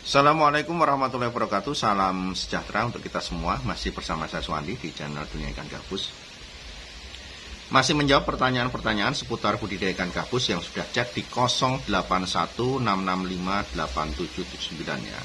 Assalamualaikum warahmatullahi wabarakatuh. Salam sejahtera untuk kita semua. Masih bersama saya Suwandi di channel Dunia Ikan Gabus. Masih menjawab pertanyaan-pertanyaan seputar budidaya ikan gabus yang sudah chat di 0816658779 ya.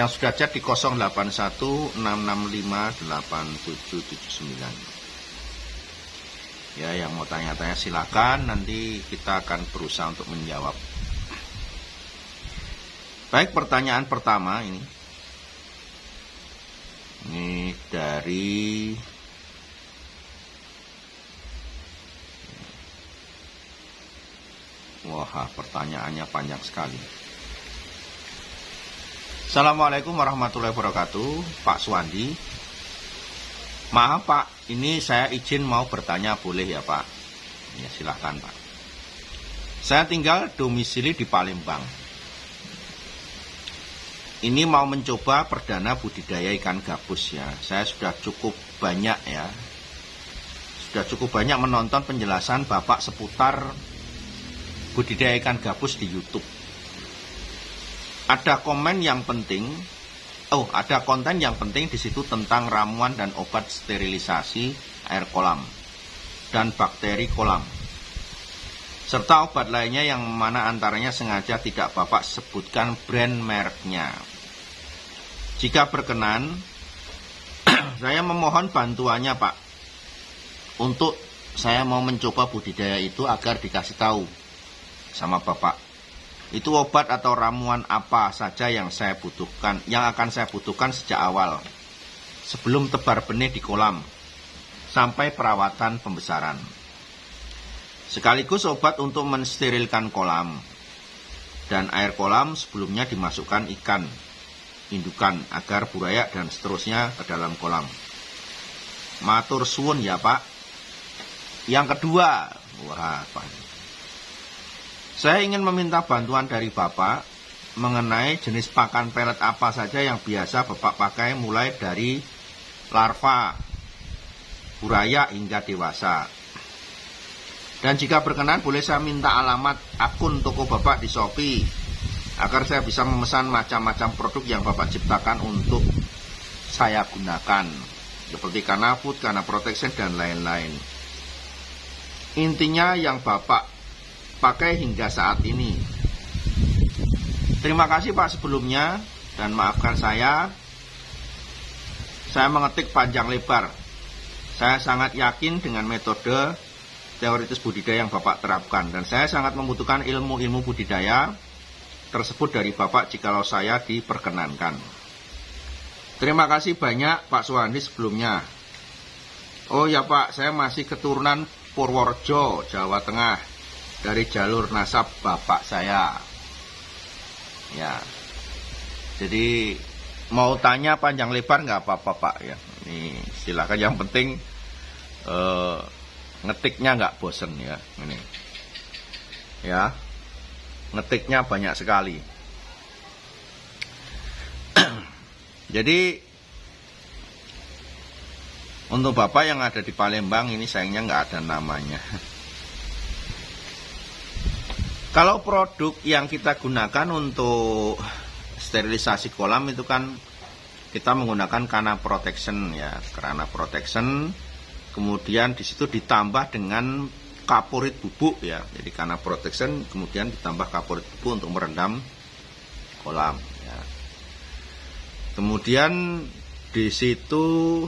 Yang sudah chat di 0816658779. Ya, yang mau tanya-tanya silakan, nanti kita akan berusaha untuk menjawab. Baik, pertanyaan pertama ini dari pertanyaannya panjang sekali. Assalamualaikum warahmatullahi wabarakatuh, Pak Suwandi. Maaf Pak, ini saya izin mau bertanya, boleh ya Pak? Ya silahkan Pak. Saya tinggal domisili di Palembang. Ini mau mencoba perdana budidaya ikan gabus ya. Saya sudah cukup banyak menonton penjelasan Bapak seputar budidaya ikan gabus di YouTube. Ada konten yang penting di situ tentang ramuan dan obat sterilisasi air kolam dan bakteri kolam, serta obat lainnya yang mana antaranya sengaja tidak Bapak sebutkan brand mereknya. Jika berkenan, saya memohon bantuannya Pak, untuk saya mau mencoba budidaya itu agar dikasih tahu sama Bapak. Itu obat atau ramuan apa saja yang akan saya butuhkan sejak awal, sebelum tebar benih di kolam, sampai perawatan pembesaran. Sekaligus obat untuk mensterilkan kolam, dan air kolam sebelumnya dimasukkan ikan indukan agar burayak dan seterusnya ke dalam kolam. Matur suwun ya Pak. Yang kedua, saya ingin meminta bantuan dari Bapak mengenai jenis pakan pelet apa saja yang biasa Bapak pakai mulai dari larva, burayak hingga dewasa. Dan jika berkenan boleh saya minta alamat akun toko Bapak di Shopee agar saya bisa memesan macam-macam produk yang Bapak ciptakan untuk saya gunakan, seperti Kana Food, Kana Protection, dan lain-lain. Intinya yang Bapak pakai hingga saat ini. Terima kasih Pak sebelumnya, dan maafkan saya mengetik panjang lebar. Saya sangat yakin dengan metode teoritis budidaya yang Bapak terapkan, dan saya sangat membutuhkan ilmu-ilmu budidaya tersebut dari Bapak jikalau saya diperkenankan. Terima kasih banyak Pak Suwandi sebelumnya. Oh ya Pak, saya masih keturunan Purworejo, Jawa Tengah, dari jalur nasab Bapak saya. Ya, jadi mau tanya panjang lebar nggak apa-apa Pak ya. Ini silakan, yang penting ngetiknya nggak bosen ya. Ini ya, ngetiknya banyak sekali. Jadi untuk Bapak yang ada di Palembang ini sayangnya nggak ada namanya. Kalau produk yang kita gunakan untuk sterilisasi kolam itu kan kita menggunakan Kana Protection ya, Kana Protection. Kemudian di situ ditambah dengan kaporit bubuk ya. Jadi Kana Protection kemudian ditambah kaporit bubuk untuk merendam kolam ya. Kemudian di situ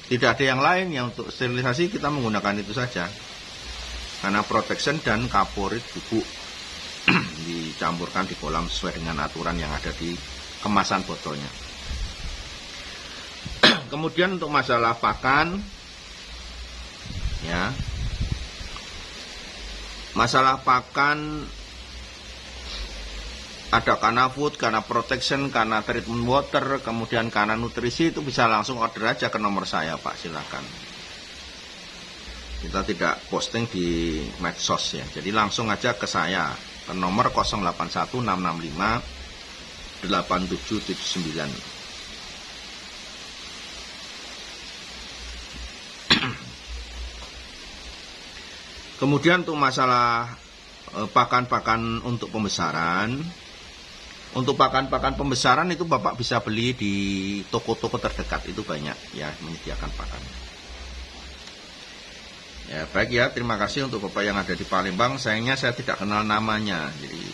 tidak ada yang lain yang untuk sterilisasi, kita menggunakan itu saja. Kana Protection dan kaporit bubuk dicampurkan di kolam sesuai dengan aturan yang ada di kemasan botolnya. Kemudian untuk masalah pakan ya. Masalah pakan ada Kana Food, Kana Protection, Kana Treatment Water, kemudian Kana Nutrisi, itu bisa langsung order aja ke nomor saya Pak, silakan. Kita tidak posting di medsos ya, jadi langsung aja ke saya, ke nomor 0816658779. Kemudian untuk masalah pakan-pakan untuk pembesaran, Untuk pakan-pakan pembesaran itu Bapak bisa beli di toko-toko terdekat, itu banyak ya menyediakan pakan. Ya, baik ya, terima kasih untuk Bapak yang ada di Palembang. Sayangnya saya tidak kenal namanya. Jadi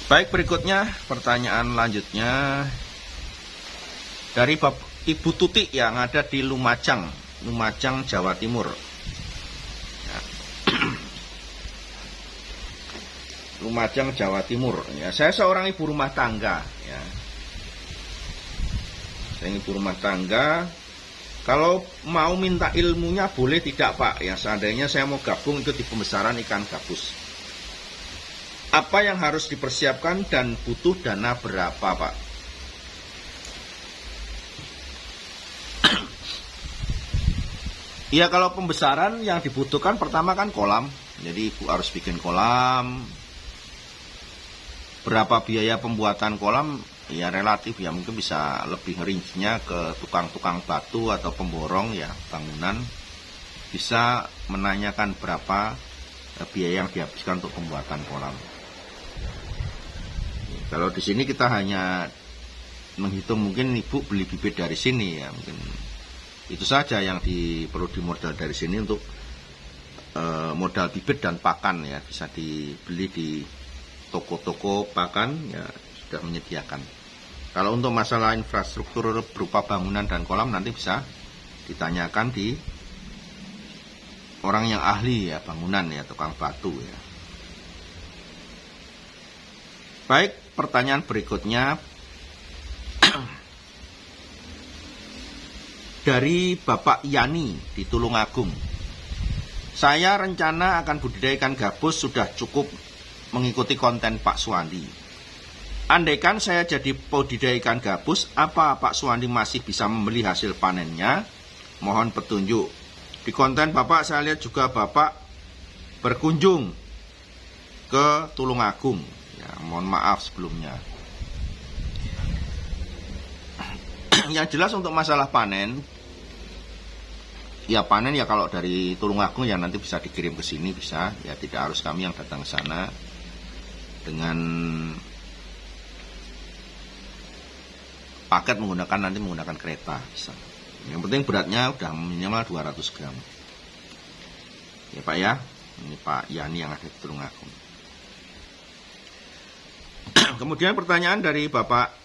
baik, berikutnya pertanyaan lanjutnya dari Ibu Tuti yang ada di Lumajang, Jawa Timur. Ya. Lumajang, Jawa Timur. Ya, saya seorang ibu rumah tangga. Ya. Saya ibu rumah tangga. Kalau mau minta ilmunya boleh tidak Pak? Ya, seandainya saya mau gabung ikut di pembesaran ikan gabus. Apa yang harus dipersiapkan dan butuh dana berapa Pak? Ya, kalau pembesaran yang dibutuhkan pertama kan kolam. Jadi ibu harus bikin kolam. Berapa biaya pembuatan kolam? Ya relatif ya, mungkin bisa lebih rincinya ke tukang-tukang batu atau pemborong ya bangunan. Bisa menanyakan berapa biaya yang dihabiskan untuk pembuatan kolam. Kalau di sini kita hanya menghitung, mungkin ibu beli bibit dari sini ya, mungkin itu saja yang perlu dimodal dari sini untuk modal bibit dan pakan ya, bisa dibeli di toko-toko pakan ya sudah menyediakan. Kalau untuk masalah infrastruktur berupa bangunan dan kolam nanti bisa ditanyakan di orang yang ahli ya bangunan ya, tukang batu ya. Baik, pertanyaan berikutnya dari Bapak Yani di Tulungagung. Saya rencana akan budidaya ikan gabus sudah cukup mengikuti konten Pak Suwandi. Andaikan saya jadi budidaya ikan gabus, apa Pak Suwandi masih bisa membeli hasil panennya? Mohon petunjuk. Di konten Bapak saya lihat juga Bapak berkunjung ke Tulungagung. Ya, mohon maaf sebelumnya. Yang jelas untuk masalah panen, ya panen ya kalau dari Tulungagung ya nanti bisa dikirim ke sini bisa, ya tidak harus kami yang datang ke sana. Dengan paket nanti menggunakan kereta bisa. Yang penting beratnya udah minimal 200 gram. Ya Pak ya, ini Pak Yani yang ada di Tulungagung. Kemudian pertanyaan dari Bapak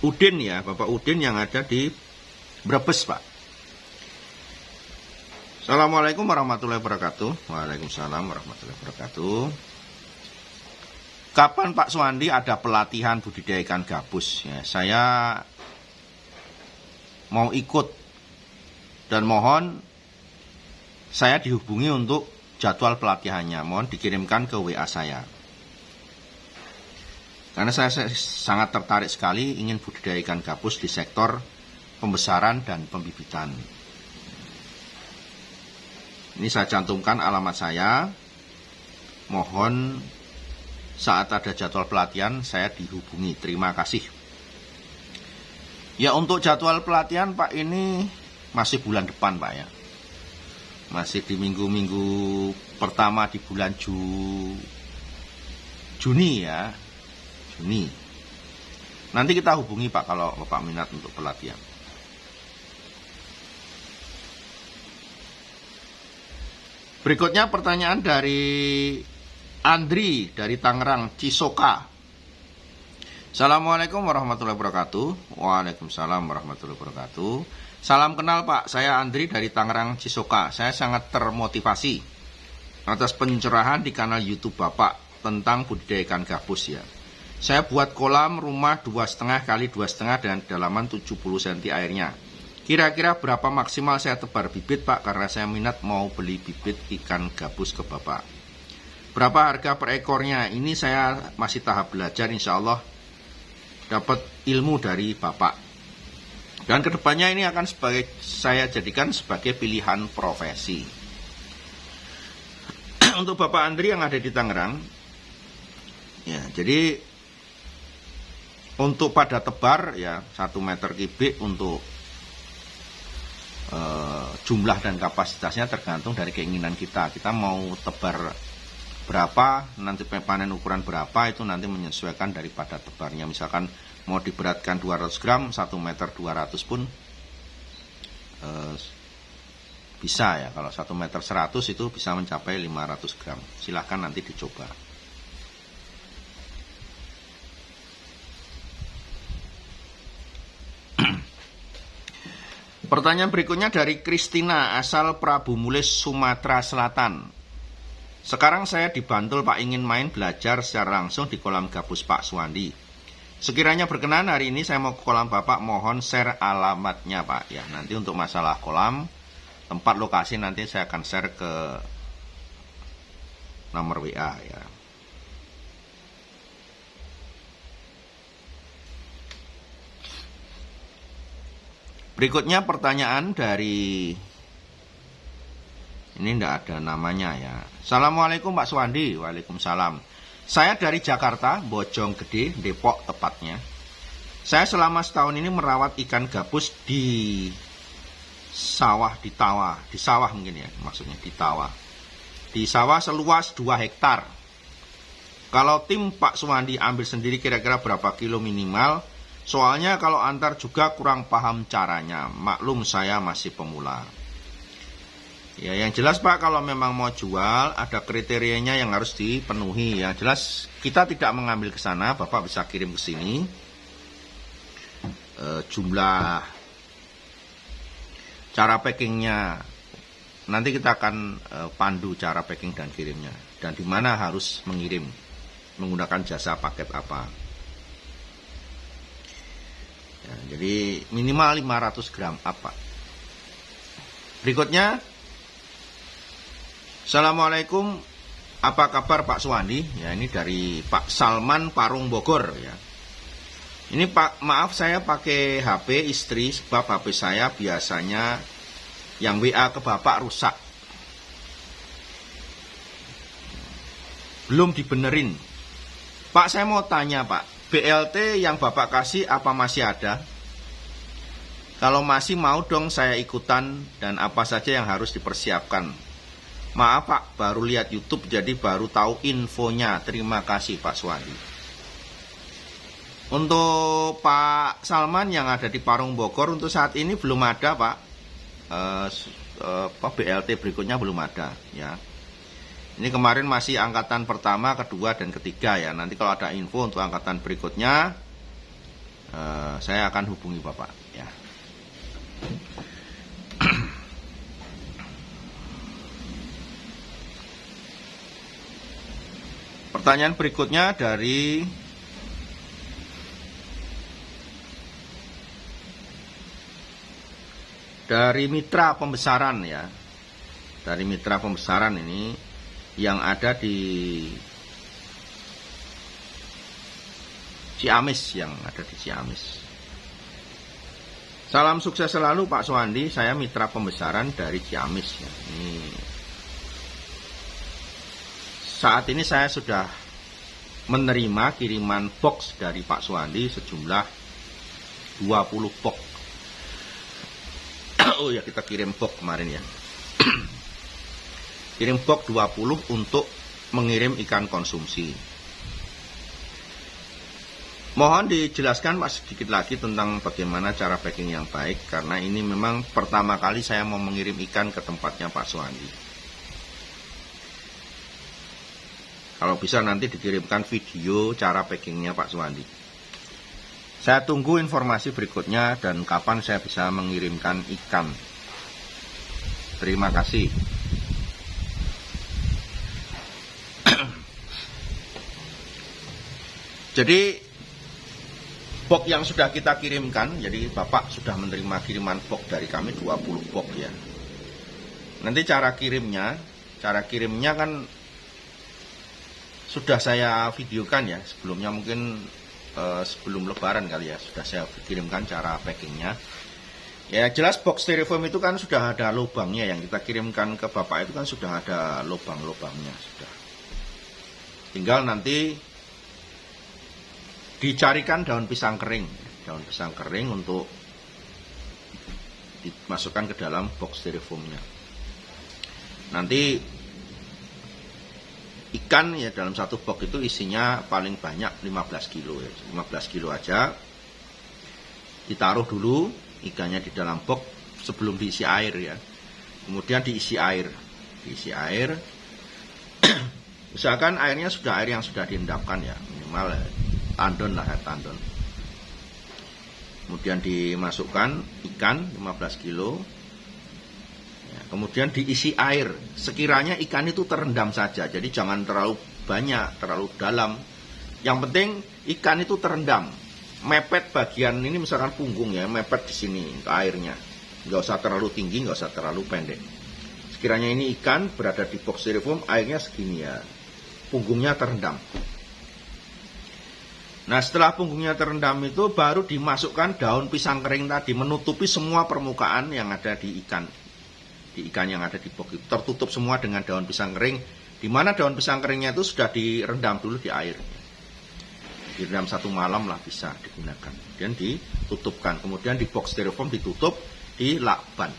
Udin ya, Bapak Udin yang ada di Brebes Pak. Assalamualaikum warahmatullahi wabarakatuh. Waalaikumsalam warahmatullahi wabarakatuh. Kapan Pak Suwandi ada pelatihan budidaya ikan gabus? Ya, saya mau ikut dan mohon saya dihubungi untuk jadwal pelatihannya. Mohon dikirimkan ke WA saya. Karena saya sangat tertarik sekali ingin budidaya ikan gabus di sektor pembesaran dan pembibitan. Ini saya cantumkan alamat saya. Mohon saat ada jadwal pelatihan saya dihubungi. Terima kasih. Ya, untuk jadwal pelatihan Pak ini masih bulan depan Pak ya. Masih di minggu-minggu pertama di bulan Juni ya. Juni. Nanti kita hubungi Pak kalau Bapak minat untuk pelatihan. Berikutnya pertanyaan dari Andri dari Tangerang, Cisoka. Assalamualaikum warahmatullahi wabarakatuh. Waalaikumsalam warahmatullahi wabarakatuh. Salam kenal Pak, saya Andri dari Tangerang, Cisoka. Saya sangat termotivasi atas pencerahan di kanal YouTube Bapak tentang budidaya ikan gabus ya. Saya buat kolam rumah 2,5 kali 2,5 dengan kedalaman 70 cm airnya. Kira-kira berapa maksimal saya tebar bibit Pak, karena saya minat mau beli bibit ikan gabus ke Bapak. Berapa harga per ekornya? Ini saya masih tahap belajar, insya Allah dapat ilmu dari Bapak. Dan kedepannya ini akan saya jadikan sebagai pilihan profesi. Untuk Bapak Andri yang ada di Tangerang, ya jadi untuk pada tebar ya 1 meter kubik untuk jumlah dan kapasitasnya tergantung dari keinginan kita. Kita mau tebar berapa, nanti panen ukuran berapa, itu nanti menyesuaikan daripada tebarnya. Misalkan mau diberatkan 200 gram, 1 meter 200 pun bisa ya. Kalau 1 meter 100 itu bisa mencapai 500 gram. Silahkan nanti dicoba. Pertanyaan berikutnya dari Kristina, asal Prabu Mulih, Sumatera Selatan. Sekarang saya di Bantul Pak, ingin main belajar secara langsung di kolam gabus Pak Suwandi. Sekiranya berkenan hari ini saya mau ke kolam Bapak, mohon share alamatnya Pak. Ya, nanti untuk masalah kolam, tempat lokasi nanti saya akan share ke nomor WA ya. Berikutnya pertanyaan dari, ini enggak ada namanya ya. Assalamualaikum Pak Suwandi. Waalaikumsalam. Saya dari Jakarta, Bojonggede, Depok tepatnya. Saya selama setahun ini merawat ikan gabus di sawah, di sawah mungkin ya, maksudnya di tawah. Di sawah seluas 2 hektar. Kalau tim Pak Suwandi ambil sendiri kira-kira berapa kilo minimal? Soalnya kalau antar juga kurang paham caranya. Maklum saya masih pemula. Ya, yang jelas Pak, kalau memang mau jual ada kriterianya yang harus dipenuhi. Yang jelas kita tidak mengambil ke sana, Bapak bisa kirim ke sini. Jumlah, cara packingnya nanti kita akan pandu cara packing dan kirimnya, dan di mana harus mengirim menggunakan jasa paket apa. Ya, jadi minimal 500 gram apa. Berikutnya, Assalamualaikum, apa kabar Pak Suwandi? Ya, ini dari Pak Salman, Parung, Bogor ya. Ini Pak, maaf saya pakai HP istri sebab HP saya biasanya yang WA ke Bapak rusak. Belum dibenerin. Pak, saya mau tanya Pak, BLT yang Bapak kasih apa masih ada? Kalau masih mau dong saya ikutan, dan apa saja yang harus dipersiapkan? Maaf Pak, baru lihat YouTube jadi baru tahu infonya. Terima kasih Pak Suwandi. Untuk Pak Salman yang ada di Parung Bogor, untuk saat ini belum ada Pak. BLT berikutnya belum ada ya. Ini kemarin masih angkatan pertama, kedua, dan ketiga ya. Nanti kalau ada info untuk angkatan berikutnya, saya akan hubungi Bapak ya. Pertanyaan berikutnya dari mitra pembesaran ya. Dari mitra pembesaran ini yang ada di Ciamis, Salam sukses selalu Pak Suwandi, saya mitra pembesaran dari Ciamis ya. Ini saat ini saya sudah menerima kiriman box dari Pak Suwandi sejumlah 20 box. Oh ya, kita kirim box kemarin ya. Kirim box 20 untuk mengirim ikan konsumsi. Mohon dijelaskan Pak sedikit lagi tentang bagaimana cara packing yang baik, karena ini memang pertama kali saya mau mengirim ikan ke tempatnya Pak Suwandi. Kalau bisa nanti dikirimkan video cara packingnya Pak Suwandi. Saya tunggu informasi berikutnya dan kapan saya bisa mengirimkan ikan. Terima kasih. Jadi box yang sudah kita kirimkan, jadi Bapak sudah menerima kiriman box dari kami 20 box ya. Nanti cara kirimnya kan sudah saya videokan ya sebelumnya, mungkin sebelum lebaran kali ya, sudah saya kirimkan cara packingnya. Ya jelas box styrofoam itu kan sudah ada lubangnya, yang kita kirimkan ke Bapak itu kan sudah ada lubang-lubangnya sudah. Tinggal nanti dicarikan daun pisang kering untuk dimasukkan ke dalam box styrofoamnya. Nanti ikan ya dalam satu box itu isinya paling banyak 15 kilo ya. 15 kilo aja. Ditaruh dulu ikannya di dalam box sebelum diisi air ya. Kemudian diisi air. Diisi air. Usahakan airnya sudah air yang sudah diendapkan ya, minimal tandon lah, air tandon. Kemudian dimasukkan ikan 15 kilo. Ya, kemudian diisi air. Sekiranya ikan itu terendam saja, jadi jangan terlalu banyak, terlalu dalam. Yang penting ikan itu terendam. Mepet bagian ini misalkan punggung ya, mepet di sini ke airnya. Nggak usah terlalu tinggi, nggak usah terlalu pendek. Sekiranya ini ikan berada di box styrofoam, airnya segini ya. Punggungnya terendam. Nah, setelah punggungnya terendam itu baru dimasukkan daun pisang kering tadi, menutupi semua permukaan yang ada di ikan. Di ikan yang ada di box itu tertutup semua dengan daun pisang kering, di mana daun pisang keringnya itu sudah direndam dulu di air. Direndam 1 malam lah bisa digunakan. Kemudian ditutupkan. Kemudian di box styrofoam ditutup, dilakban.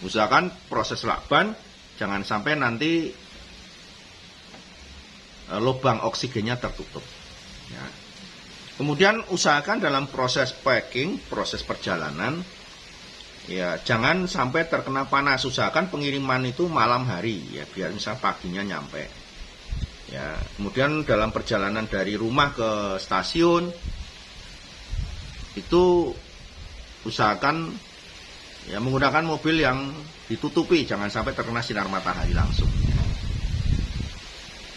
Usahakan proses lakban jangan sampai nanti lubang oksigennya tertutup. Ya. Kemudian usahakan dalam proses packing, proses perjalanan, ya jangan sampai terkena panas. Usahakan pengiriman itu malam hari, ya biar misal paginya nyampe. Ya. Kemudian dalam perjalanan dari rumah ke stasiun itu usahakan ya menggunakan mobil yang ditutupi, jangan sampai terkena sinar matahari langsung.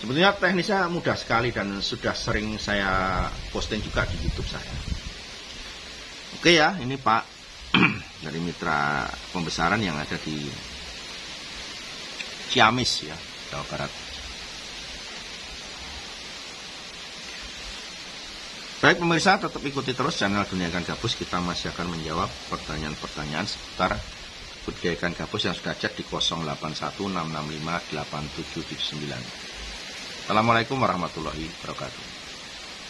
Sebetulnya teknisnya mudah sekali dan sudah sering saya posting juga di YouTube saya. Oke ya, ini Pak dari mitra pembesaran yang ada di Ciamis ya, Jawa Barat. Baik pemirsa, tetap ikuti terus channel Dunia Ikan Gabus. Kita masih akan menjawab pertanyaan-pertanyaan seputar budidaya ikan gabus yang sudah chat di 0816658779. Assalamualaikum warahmatullahi wabarakatuh.